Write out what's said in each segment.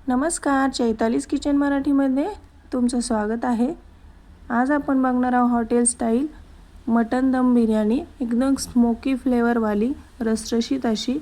नमस्कार, चैतालीस किचन मराठीमध्ये तुमचं स्वागत आहे। आज आपण बघणार आहोत हॉटेल स्टाईल मटन दम बिर्याणी, एकदम स्मोकी फ्लेवरवाली रसरशीत अशी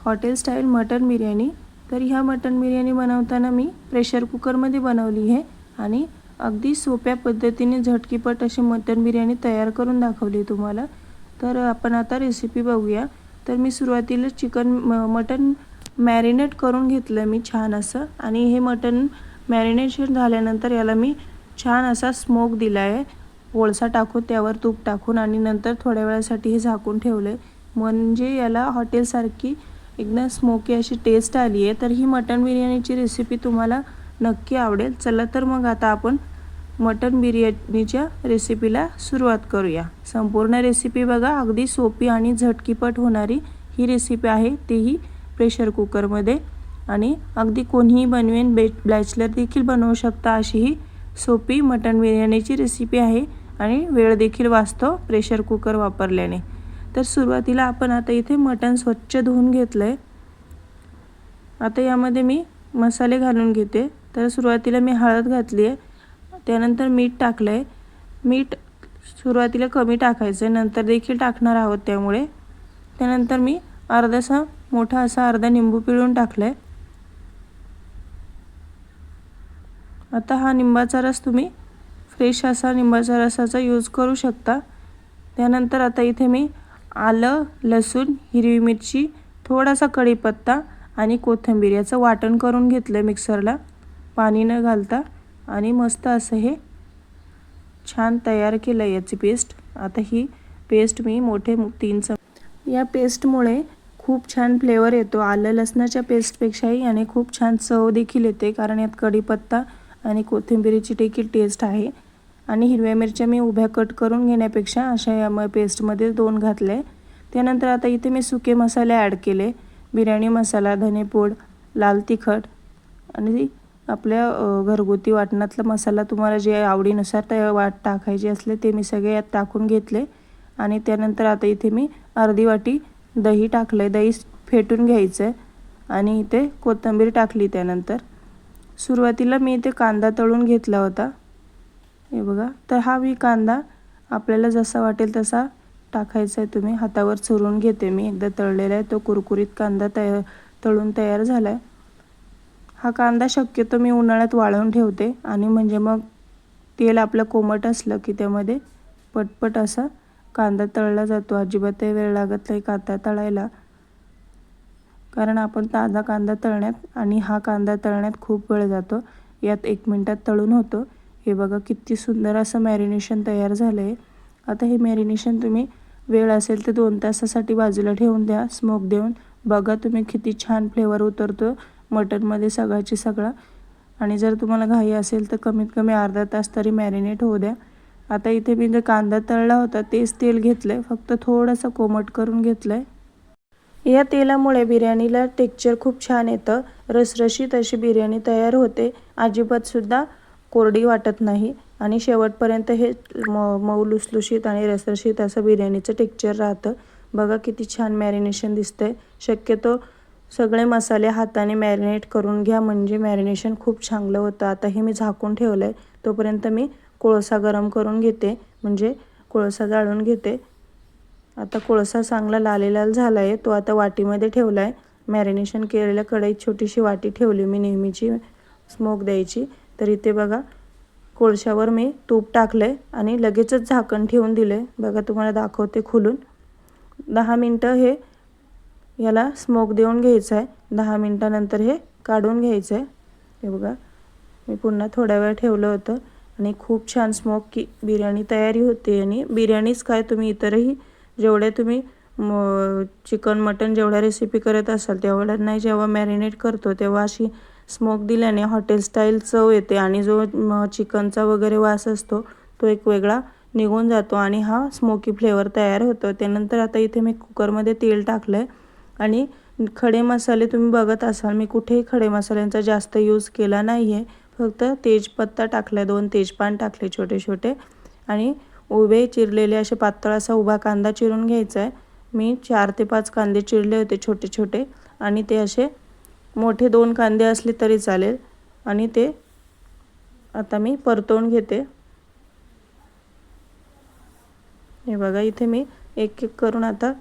हॉटेल स्टाईल मटन बिर्याणी। तर ह्या मटन बिर्याणी बनवताना मी प्रेशर कुकरमध्ये बनवली आहे आणि अगदी सोप्या पद्धतीने झटकीपट अशी मटन बिर्याणी तयार करून दाखवली तुम्हाला। तर आपण आता रेसिपी बघूया। तर मी सुरुवातीला मटन मॅरिनेट करून घेतलं मी छान असं, आणि हे मटन मॅरिनेशन झाल्यानंतर याला मी छान असा स्मोक दिला आहे, कोळसा टाकून त्यावर तूप टाकून, आणि नंतर थोड्या वेळासाठी हे झाकून ठेवले, म्हणजे याला हॉटेलसारखी एकदम स्मोकी अशी टेस्ट आली आहे। तर ही मटन बिर्याणीची रेसिपी तुम्हाला नक्की आवडेल। चला तर मग आता आपण मटन बिर्याणीच्या रेसिपीला सुरुवात करूया। संपूर्ण रेसिपी बघा, अगदी सोपी आणि झटकीपट होणारी ही रेसिपी आहे, तेही प्रेशर कुकरमध्ये, आणि अगदी कोणीही बनवेन, बॅचलर देखील बनवू शकता अशी ही सोपी मटन बिर्याणीची रेसिपी आहे, आणि वेळ देखील वाचतो प्रेशर कुकर वापरल्याने। तर सुरुवातीला आपण आता इथे मटन स्वच्छ धुवून घेतलंय। आता यामध्ये मी मसाले घालून घेते। तर सुरुवातीला मी हळद घातली आहे, त्यानंतर मीठ टाकलंय। मीठ सुरुवातीला कमी टाकायचं, नंतर देखील टाकणार आहोत त्यामुळे। त्यानंतर मी मोठा असा अर्धा निंबू पिळून टाकलाय। आता हा निंबाचा रस तुम्ही फ्रेश असा निंबाच्या रसाचा यूज करू शकता। त्यानंतर आता इथे मी आलं, लसूण, हिरवी मिरची, थोडासा कढीपत्ता आणि कोथिंबीर याचं वाटण करून घेतलं मिक्सरला, पाणी न घालता, आणि मस्त असं हे छान तयार केलं याची पेस्ट। आता ही पेस्ट मी मोठे 3 चमचे, या पेस्टमुळे खूप छान फ्लेवर येतो आलं लसणाच्या पेस्टपेक्षाही, आणि खूप छान चव देखील येते, कारण यात कढीपत्ता आणि कोथिंबीरीची देखील टेस्ट आहे। आणि हिरव्या मिरच्या मी उभ्या कट करून घेण्यापेक्षा अशा या पेस्टमध्ये 2 घातले। त्यानंतर आता इथे मी सुके मसाले ॲड केले, बिर्याणी मसाला, धनेपूड, लाल तिखट, आणि आपल्या घरगुती वाटणातला मसाला तुम्हाला जे आवडीनुसार ते टाकायचे असले ते मी सगळे यात टाकून घेतले। आणि त्यानंतर आता इथे मी अर्धी वाटी दही टाकले, दही फेटून घ्यायचं, आणि इथे कोथिंबीर टाकली। त्यानंतर सुरुवातीला मी इथे कांदा तळून घेतला होता, हे बघा। तर हा मी कांदा आपल्याला जसा वाटेल तसा टाकायचा आहे, तुम्ही हातावर चुरून घेते मी, एकदा तळलेला आहे तो कुरकुरीत कांदा तळून तयार झाला आहे। हा कांदा शक्यतो मी उन्हाळ्यात वाळवून ठेवते, आणि म्हणजे मग तेल आपलं कोमट असलं की त्यामध्ये पटपट असा कांदा तळला जातो, अजिबात वेळ लागत नाही कांदा तळायला, कारण आपण ताजा कांदा तळण्यात आणि हा कांदा तळण्यात खूप वेळ जातो, यात 1 मिनिटात तळून होतो। हे बघा किती सुंदर असं मॅरिनेशन तयार झालं आहे। आता हे मॅरिनेशन तुम्ही वेळ असेल तर 2 तासासाठी बाजूला ठेवून द्या, स्मोक देऊन। बघा तुम्ही किती छान फ्लेवर उतरतो मटनमध्ये सगळाची सगळा, आणि जर तुम्हाला घाई असेल तर कमीत कमी अर्धा तास तरी मॅरिनेट होऊ द्या। आता इथे मी जो कांदा तळला होता तेच तेल घेतलंय, फक्त थोडंसं कोमट करून घेतलंय। या तेलामुळे बिर्याणीला टेक्स्चर खूप छान येतं, रसरशीत अशी बिर्याणी तयार होते, अजिबात सुद्धा कोरडी वाटत नाही, आणि शेवटपर्यंत हे मऊ लुसलुशीत आणि रसरशीत असं बिर्याणीचं टेक्स्चर राहतं। बघा किती छान मॅरिनेशन दिसतंय। शक्यतो सगळे मसाले हाताने मॅरिनेट करून घ्या, म्हणजे मॅरिनेशन खूप चांगलं होतं। आता हे मी झाकून ठेवलंय, तोपर्यंत मी कोळसा गरम करून घेते, म्हणजे कोळसा जाळून घेते। आता कोळसा चांगला लाल झाला आहे, तो आता वाटीमध्ये ठेवला आहे। मॅरिनेशन केलेल्या कढईत छोटीशी वाटी ठेवली मी नेहमीची स्मोक द्यायची। तर इथे बघा कोळशावर मी तूप टाकलंय आणि लगेचच झाकण ठेवून दिले। बघा तुम्हाला दाखवते खुलून। 10 मिनिटं हे याला स्मोक देऊन घ्यायचं आहे, 10 मिनिटानंतर हे काढून घ्यायचं आहे। हे बघा मी पुन्हा थोडा वेळ ठेवलं होतं, आणि खूप छान स्मोकी बिर्याणी तयारी होते। आणि बिर्याणीच काय, तुम्ही इतरही जेवढे तुम्ही चिकन मटन जेवढ्या रेसिपी करत असाल तेवढ्या नाही, जेव्हा मॅरिनेट करतो तेव्हा अशी स्मोक दिल्याने हॉटेल स्टाईल चव येते, आणि जो चिकनचा वगैरे वास असतो तो एक वेगळा निघून जातो, आणि हा स्मोकी फ्लेवर तयार होतो। त्यानंतर आता इथे मी कुकरमध्ये तेल टाकलंय, आणि खडे मसाले तुम्ही बघत असाल मी कुठेही खडे मसाल्यांचा जास्त यूज केला नाही आहे, फक्त तेजपत्ता टाकला, 2 तेजपान टाकले छोटे छोटे, आणि उभे चिरलेले असे पातळ असा उभा कांदा चिरून घ्यायचा आहे। मी 4 ते 5 कांदे चिरले होते छोटे छोटे, आणि ते असे मोठे 2 कांदे असले तरी चालेल. आणि ते आता मी परतवून घेते. हे बघा इथे मी एक एक करून आता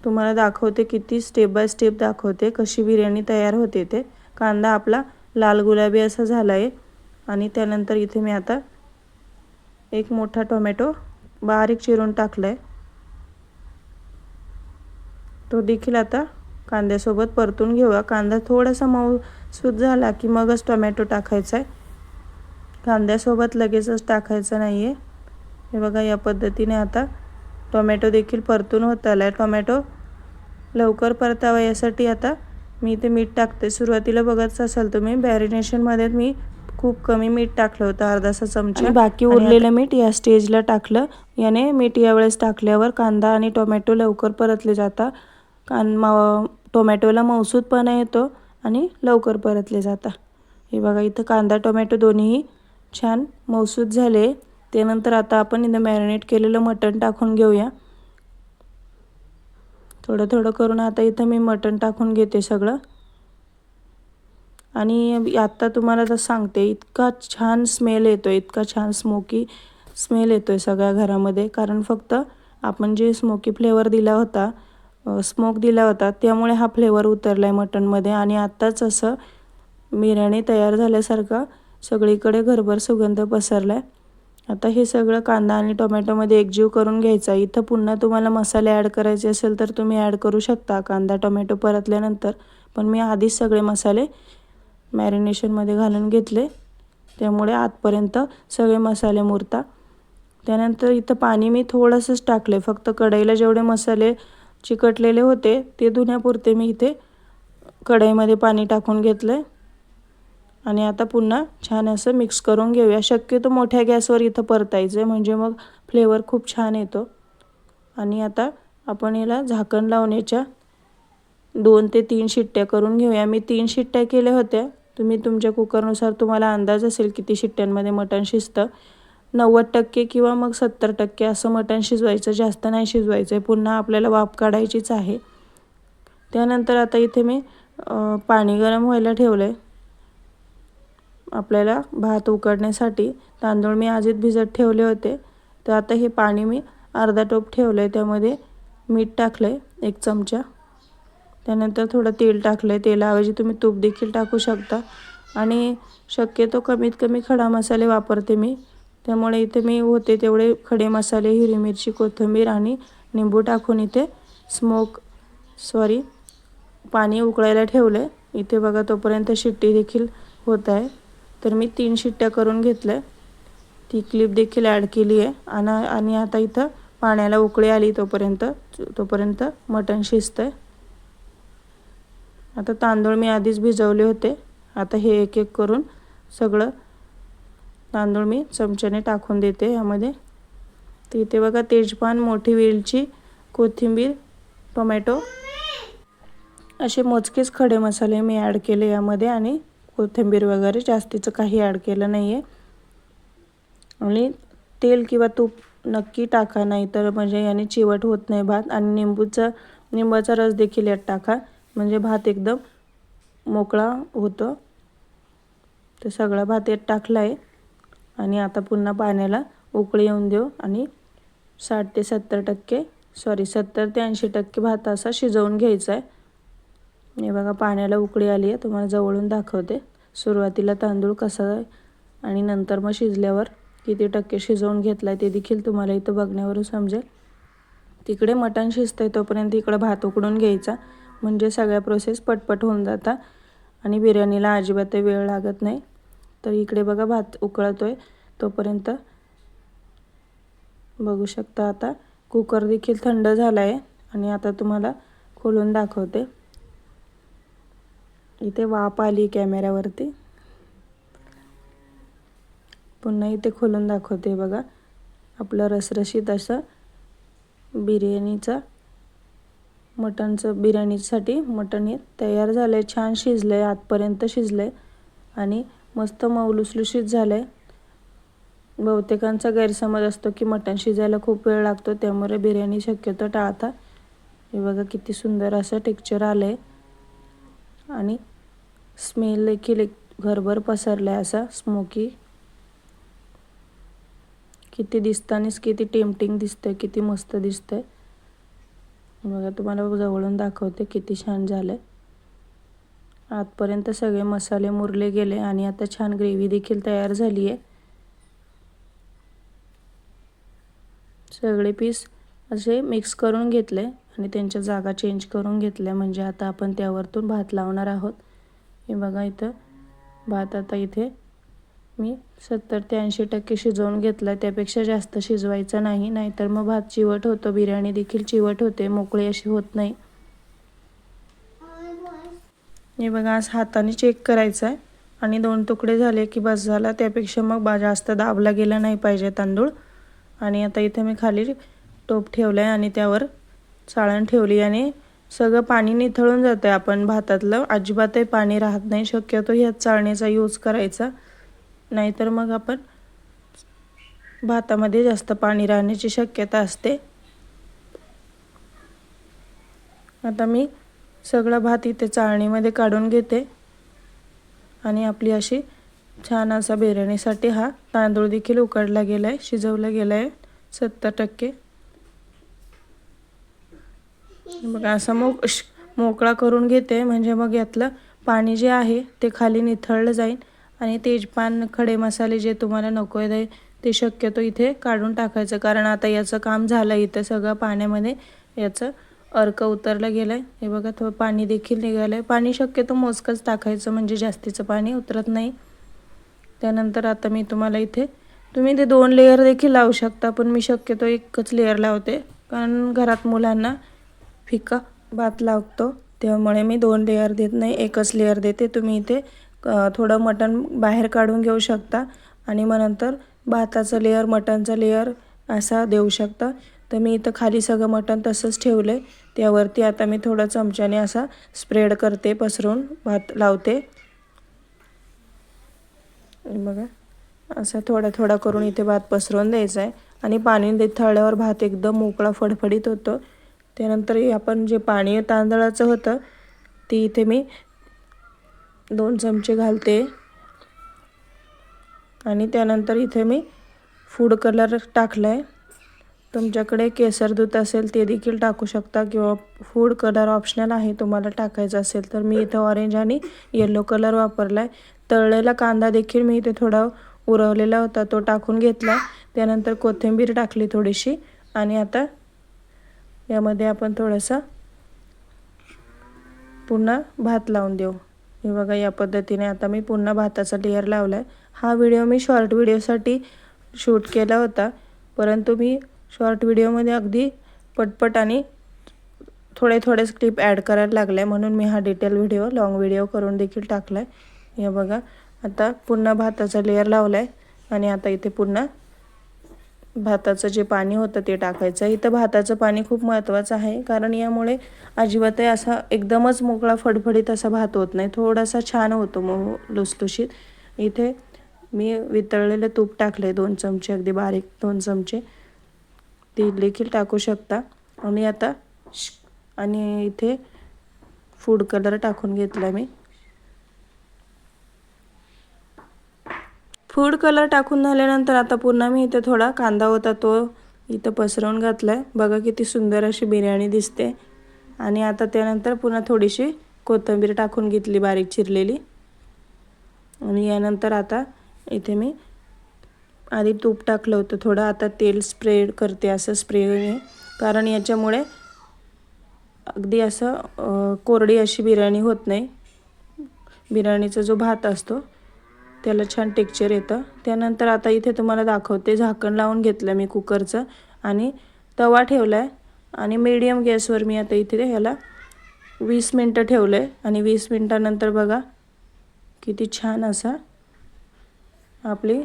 तुम्हाला दाखवते, किती स्टेप बाय स्टेप दाखवते कशी बिर्याणी तयार होते ते. कांदा आपला लाल गुलाबी असा झाला आहे. आणि त्यानंतर इथे मी आता एक मोठा टोमॅटो बारीक चिरून टाकला आहे. तो देखील आता कांद्यासोबत परतून घेऊया. कांदा थोडासा मऊसूत झाला की मगच टोमॅटो टाकायचा आहे. कांद्यासोबत लगेचच टाकायचं नाही आहे. हे बघा या पद्धतीने आता टोमॅटो देखील परतून होत आला आहे. टोमॅटो लवकर परतावा यासाठी आता मी इथे मीठ टाकते. सुरुवातीला बघत असाल तुम्ही मॅरिनेशनमध्ये मी खूप कमी मीठ टाकलं होतं, अर्धासा चमचा. आणि बाकी उरलेलं मीठ या स्टेजला टाकलं. याने मीठ यावेळेस टाकल्यावर कांदा आणि टोमॅटो लवकर परतले जातात. टोमॅटोला मऊसूतपणा येतो आणि लवकर परतले जातात. हे बघा इथं कांदा टोमॅटो दोन्हीही छान मऊसूत झाले. त्यानंतर आता आपण इथं मॅरिनेट केलेलं मटण टाकून घेऊया. थोडं थोडं करून आता इथं मी मटण टाकून घेते सगळं. आणि आता तुम्हाला तर सांगते, इतका छान स्मेल येतो, इतका छान स्मोकी स्मेल येतोय सगळ्या घरामध्ये. कारण फक्त आपण जे स्मोकी फ्लेवर दिला होता, स्मोक दिला होता, त्यामुळे हा फ्लेवर उतरला आहे मटणमध्ये. आणि आत्ताच असं बिर्याणी तयार झाल्यासारखा सगळीकडे घरभर सुगंध पसरला आहे. आता हे सगळं कांदा आणि टोमॅटोमध्ये एकजीव करून घ्यायचा. इथं पुन्हा तुम्हाला मसाले ॲड करायचे असेल तर तुम्ही ॲड करू शकता कांदा टोमॅटो परतल्यानंतर. पण मी आधीच सगळे मसाले मॅरिनेशनमध्ये घालून घेतले, त्यामुळे आतपर्यंत सगळे मसाले मुरतात. त्यानंतर इथं पाणी मी थोडंसंच टाकले. फक्त कढईला जेवढे मसाले चिकटलेले होते ते धुण्यापुरते मी इथे कढईमध्ये पाणी टाकून घेतलं. आणि आता पुन्हा छान असं मिक्स करून घेऊया. शक्यतो मोठ्या गॅसवर इथं परतायचं आहे, म्हणजे मग फ्लेवर खूप छान येतो. आणि आता आपण याला झाकण लावण्याच्या 2 ते 3 शिट्ट्या करून घेऊया. मी 3 शिट्ट्या केल्या होत्या. तुम्ही तुमच्या कुकरनुसार तुम्हाला अंदाज असेल किती शिट्ट्यांमध्ये मटण शिजतं. 90% किंवा मग 70% असं मटण शिजवायचं, जास्त नाही शिजवायचं आहे. पुन्हा आपल्याला वाफ काढायचीच आहे. त्यानंतर आता इथे मी पाणी गरम व्हायला ठेवलं आहे. आपल्याला भात उकडण्यासाठी तांदूळ मी आधीच भिजत ठेवले होते. तर आता हे पाणी मी अर्धा टोप ठेवलं आहे. त्यामध्ये मीठ टाकलं आहे 1 चमचा. त्यानंतर थोडं तेल टाकलं आहे. तेलाऐवजी तुम्ही तूप देखील टाकू शकता. आणि शक्यतो कमीत कमी खडा मसाले वापरते मी. त्यामुळे इथे मी होते तेवढे खडे मसाले, हिरवी मिरची, कोथिंबीर आणि निंबू टाकून इथे पाणी उकळायला ठेवलं आहे. इथे बघा तोपर्यंत शिट्टी देखील होत आहे. तर मी 3 शिट्ट्या करून घेतल्या. ती क्लिप देखील ॲड केली आहे. आणि आता इथं पाण्याला उकळी आली तोपर्यंत मटण शिजतं आहे. आता तांदूळ मी आधीच भिजवले होते. आता हे एक एक करून सगळं तांदूळ मी चमच्याने टाकून देते यामध्ये. तर इथे बघा तेजपान, मोठी वेलची, कोथिंबीर, टोमॅटो असे मोजकेच खडे मसाले मी ॲड केले यामध्ये. आणि कोथिंबीर वगैरे जास्तीचं काही ॲड केलं नाही आहे. आणि तेल किंवा तूप नक्की टाका, नाही तर म्हणजे याने चिवट होत नाही भात. आणि निंबाचा रस देखील यात टाका, म्हणजे भात एकदम मोकळा होतो. तर सगळा भात यात टाकला आहे. आणि आता पुन्हा पाण्याला उकळी येऊन देऊ. आणि 70 ते 80% भात असा शिजवून घ्यायचा आहे. हे बघा पाण्याला उकळी आली आहे. तुम्हाला जवळून दाखवते. सुरुवातीला तांदूळ कसा आहे आणि नंतर मग शिजल्यावर किती टक्के शिजवून घेतला आहे ते देखील तुम्हाला इथं बघण्यावरून समजेल. तिकडे मटण शिजतंय तोपर्यंत इकडं भात उकडून घ्यायचा, म्हणजे सगळ्या प्रोसेस पटपट होऊन जातात आणि बिर्याणीला अजिबात वेळ लागत नाही. तर इकडे बघा भात उकळतोय तोपर्यंत बघू शकता. आता कुकर देखील थंड झाला आहे. आणि आता तुम्हाला खोलून दाखवते. इथे वाफ आली कॅमेऱ्यावरती. पुन्हा इथे खोलून दाखवते. बघा आपलं रसरशीत असं बिर्याणीसाठी मटण हे तयार झालं आहे. छान शिजलं आहे, आतपर्यंत शिजलं आहे आणि मस्त मऊलुसलुशीत झालं आहे. बहुतेकांचा गैरसमज असतो की मटण शिजायला खूप वेळ लागतो, त्यामुळे बिर्याणी शक्यतो टाळता. हे बघा किती सुंदर असं टेक्स्चर आलं आहे. आणि स्मेल देखील एक घरभर पसरला आहे असा स्मोकी. किती दिसतानीच किती टेम्पटिंग दिसतंय, किती मस्त दिसतंय. बघा तुम्हाला जवळून दाखवते किती छान झालंय. आतपर्यंत सगळे मसाले मुरले गेले आणि आता छान ग्रेव्ही देखील तयार झाली आहे. सगळे पीस असे मिक्स करून घेतले आणि त्यांच्या जागा चेंज करून घेतल्या. म्हणजे आता आपण त्यावरतून भात लावणार आहोत. हे बघा इथं भात आता इथे मी 70 ते 80% शिजवून घेतला. त्यापेक्षा जास्त शिजवायचा नाही, नाहीतर मग भात चिवट होतो. बिर्याणी देखील चिवट होते, मोकळी अशी होत नाही. हे बघा आज हाताने चेक करायचं आहे आणि 2 तुकडे झाले की बस झाला. त्यापेक्षा मग जास्त दाबला गेला नाही पाहिजे तांदूळ. आणि आता इथे मी खाली टोप ठेवलं आहे आणि त्यावर चाळण ठेवली आणि सगळं पाणी निथळून जातं आहे. आपण भातातलं अजिबातही पाणी राहत नाही. शक्यतो ह्या चाळणीचा यूज करायचा, नाहीतर मग आपण भातामध्ये जास्त पाणी राहण्याची शक्यता असते. आता मी सगळा भात इथे चाळणीमध्ये काढून घेते आणि आपली अशी छान असा बिर्याणीसाठी हा तांदूळ देखील उकडला गेला आहे, शिजवला गेला आहे 70%. बघा असा मोकळा करून घेते, म्हणजे मग यातलं पाणी जे आहे ते खाली निथळलं जाईल आणि तेजपान खडे मसाले जे तुम्हाला नको आहे ते शक्यतो इथे काढून टाकायचं. कारण आता याचं काम झालं. इथं सगळं पाण्यामध्ये याचं अर्क उतरला गेलं आहे. हे बघा थोडं पाणी देखील निघालं आहे. पाणी शक्यतो मोजकंच टाकायचं, म्हणजे जास्तीचं पाणी उतरत नाही. त्यानंतर आता मी तुम्हाला इथे तुम्ही ते 2 लेयर देखील लावू शकता, पण मी शक्यतो एकच लेयर लावते, कारण घरात मुलांना फिका भात लागतो. त्यामुळे मी 2 लेयर देत नाही, एकच लेयर देते. तुम्ही इथे थोडं मटण बाहेर काढून घेऊ शकता आणि मग नंतर भाताचं लेयर, मटणचं लेयर असा देऊ शकता. तर मी इथं खाली सगळं मटण तसंच ठेवलं आहे. त्यावरती आता मी थोडं चमच्याने असा स्प्रेड करते, पसरून भात लावते. बघा असा थोडा थोडा करून इथे भात पसरवून द्यायचा आहे आणि पाणी निथळल्यावर भात एकदम मोकळा फडफडीत होतो. त्यानंतर आपण जे पाणी तांदळाचं होतं ते इथे मी 2 चमचे घालते आणि त्यानंतर इथे मी फूड कलर टाकला आहे. तुमच्याकडे केसर दूध असेल ते देखील टाकू शकता किंवा फूड कलर ऑप्शनल आहे, तुम्हाला टाकायचं असेल तर. मी इथं ऑरेंज आणि येलो कलर वापरला आहे. तळलेला कांदा देखील मी इथे थोडा उरवलेला होता, तो टाकून घेतला. त्यानंतर कोथिंबीर टाकली थोडीशी आणि आता यामध्ये आपण थोडासा पुन्हा भात लावून देऊ. हे बघा या पद्धतीने आता मी पुन्हा भाताचा लेयर लावला आहे. हा व्हिडिओ मी शॉर्ट व्हिडिओसाठी शूट केला होता, परंतु मी शॉर्ट व्हिडिओमध्ये अगदी पटपट आणि थोडे क्लिप ॲड करायला लागले, म्हणून मी हा डिटेल व्हिडिओ लॉंग व्हिडिओ करून देखील टाकला आहे. हे बघा आता पुन्हा भाताचा लेयर लावला आहे आणि आता इथे पुन्हा भाताचं जे पाणी होतं ते टाकायचं. इथं भाताचं पाणी खूप महत्त्वाचं आहे, कारण यामुळे अजिबातही असा एकदमच मोकळा फडफडीत असा भात होत नाही, थोडासा छान होतो मग लुसलुशीत. इथे मी वितळलेलं तूप टाकले 2 चमचे, अगदी बारीक 2 चमचे, ते देखील टाकू शकता. आणि आता आणि इथे फूड कलर टाकून घेतला मी. फूड कलर टाकून झाल्यानंतर आता पुन्हा मी इथे थोडा कांदा होता तो इथं पसरवून घातला आहे. बघा किती सुंदर अशी बिर्याणी दिसते. आणि आता त्यानंतर पुन्हा थोडीशी कोथिंबीर टाकून घेतली बारीक चिरलेली. आणि यानंतर आता इथे मी आधी तूप टाकलं होतं थोडं, आता तेल स्प्रेड करते असं स्प्रेने, कारण याच्यामुळे अगदी असं कोरडी अशी बिर्याणी होत नाही. बिर्याणीचा जो भात असतो त्याला छान टेक्स्चर येतं. त्यानंतर आता इथे तुम्हाला दाखवते, झाकण लावून घेतलं मी कुकरचं आणि तवा ठेवला आहे आणि मीडियम गॅसवर मी आता इथे ह्याला 20 मिनटं ठेवलं आहे. आणि 20 मिनटानंतर बघा किती छान असा आपली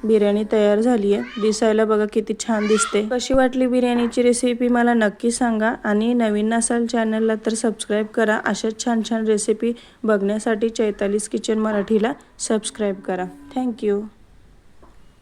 बिर्याणी तयार झाली आहे. दिसायला बघा किती छान दिसते. कशी वाटली बिर्याणीची रेसिपी मला नक्की सांगा आणि नवीन असाल चॅनलला तर सबस्क्राईब करा. अशाच छान छान रेसिपी बघण्यासाठी चैतालीस किचन मराठीला सबस्क्राईब करा. थँक्यू.